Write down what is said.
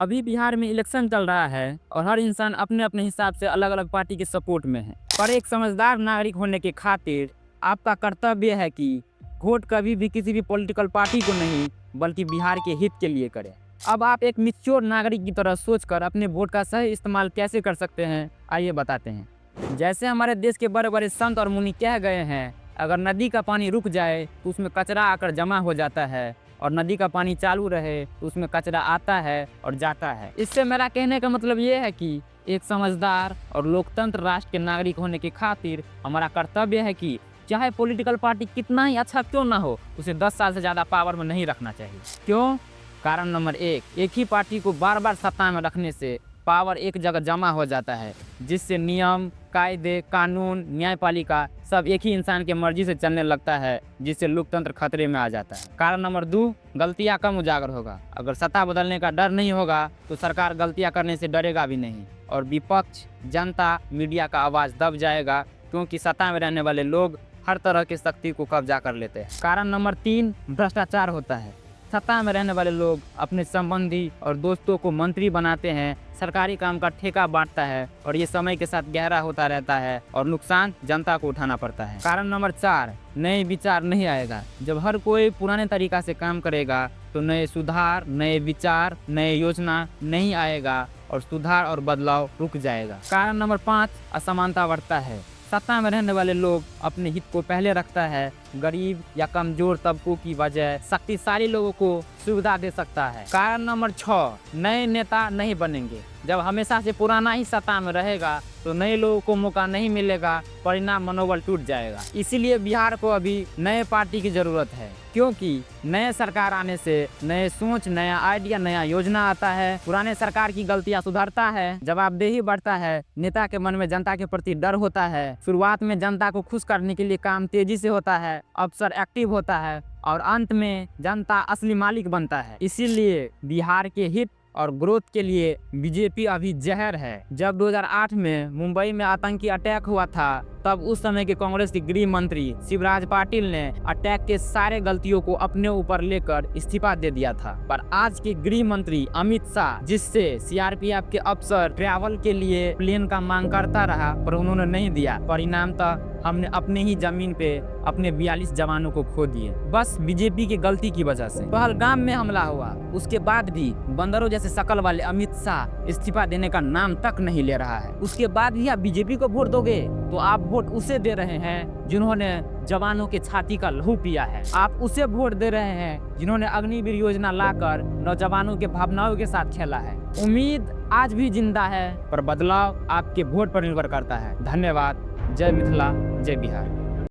अभी बिहार में इलेक्शन चल रहा है और हर इंसान अपने अपने हिसाब से अलग अलग पार्टी के सपोर्ट में है। पर एक समझदार नागरिक होने के खातिर आपका कर्तव्य है कि वोट कभी भी किसी भी पॉलिटिकल पार्टी को नहीं बल्कि बिहार के हित के लिए करें। अब आप एक मैच्योर नागरिक की तरह सोचकर अपने वोट का सही इस्तेमाल कैसे कर सकते हैं, आइए बताते हैं। जैसे हमारे देश के बड़े बड़े संत और मुनि कह गए हैं, अगर नदी का पानी रुक जाए तो उसमें कचरा आकर जमा हो जाता है और नदी का पानी चालू रहे तो उसमें कचरा आता है और जाता है। इससे मेरा कहने का मतलब ये है कि एक समझदार और लोकतंत्र राष्ट्र के नागरिक होने के खातिर हमारा कर्तव्य है कि चाहे पॉलिटिकल पार्टी कितना ही अच्छा क्यों ना हो, उसे 10 साल से ज़्यादा पावर में नहीं रखना चाहिए। क्यों? कारण नंबर एक ही पार्टी को बार बार सत्ता में रखने से पावर एक जगह जमा हो जाता है, जिससे नियम, कायदे, कानून, न्यायपालिका सब एक ही इंसान की मर्जी से चलने लगता है, जिससे लोकतंत्र खतरे में आ जाता है। कारण नंबर 2, गलतियां कम उजागर होगा। अगर सत्ता बदलने का डर नहीं होगा तो सरकार गलतियां करने से डरेगा भी नहीं और विपक्ष, जनता, मीडिया का आवाज़ दब जाएगा, क्योंकि सत्ता में रहने वाले लोग हर तरह की शक्ति को कब्जा कर लेते हैं। कारण नंबर 3, भ्रष्टाचार होता है। सत्ता में रहने वाले लोग अपने संबंधी और दोस्तों को मंत्री बनाते हैं, सरकारी काम का ठेका बांटता है और ये समय के साथ गहरा होता रहता है और नुकसान जनता को उठाना पड़ता है। कारण नंबर 4, नए विचार नहीं आएगा। जब हर कोई पुराने तरीका से काम करेगा तो नए सुधार, नए विचार, नए योजना नहीं आएगा और सुधार और बदलाव रुक जाएगा। कारण नंबर 5, असमानता बढ़ता है। सत्ता में रहने वाले लोग अपने हित को पहले रखता है, गरीब या कमजोर तबकों की वजह शक्तिशाली लोगों को सुविधा दे सकता है। कारण नंबर 6, नए नेता नहीं बनेंगे। जब हमेशा से पुराना ही सत्ता में रहेगा तो नए लोगों को मौका नहीं मिलेगा, परिणाम मनोबल टूट जाएगा। इसीलिए बिहार को अभी नए पार्टी की जरूरत है, क्योंकि नए सरकार आने से नए सोच, नया आइडिया, नया योजना आता है। पुराने सरकार की गलतियां सुधारता है, जवाबदेही बढ़ता है, नेता के मन में जनता के प्रति डर होता है। शुरुआत में जनता को खुश करने के लिए काम तेजी से होता है, अफसर एक्टिव होता है और अंत में जनता असली मालिक बनता है। इसीलिए बिहार के हित और ग्रोथ के लिए बीजेपी अभी जहर है। जब 2008 में मुंबई में आतंकी अटैक हुआ था, तब उस समय के कांग्रेस के गृह मंत्री शिवराज पाटिल ने अटैक के सारे गलतियों को अपने ऊपर लेकर इस्तीफा दे दिया था। पर आज के गृह मंत्री अमित शाह, जिससे सीआरपीएफ के अफसर ट्रैवल के लिए प्लेन का मांग करता रहा पर उन्होंने नहीं दिया, परिणाम था हमने अपने ही जमीन पे अपने 42 जवानों को खो दिए, बस बीजेपी की गलती की वजह से। पहलगाम में हमला हुआ, उसके बाद भी बंदरों जैसे शकल वाले अमित शाह इस्तीफा देने का नाम तक नहीं ले रहा है। उसके बाद भी आप बीजेपी को वोट दोगे तो आप वोट उसे दे रहे हैं जिन्होंने जवानों के छाती का लहू पिया है। आप उसे वोट दे रहे हैं जिन्होंने अग्निवीर योजना लाकर नौजवानों के भावनाओं के साथ खेला है। उम्मीद आज भी जिंदा है, पर बदलाव आपके वोट पर निर्भर करता है। धन्यवाद। जय मिथिला, जय बिहार।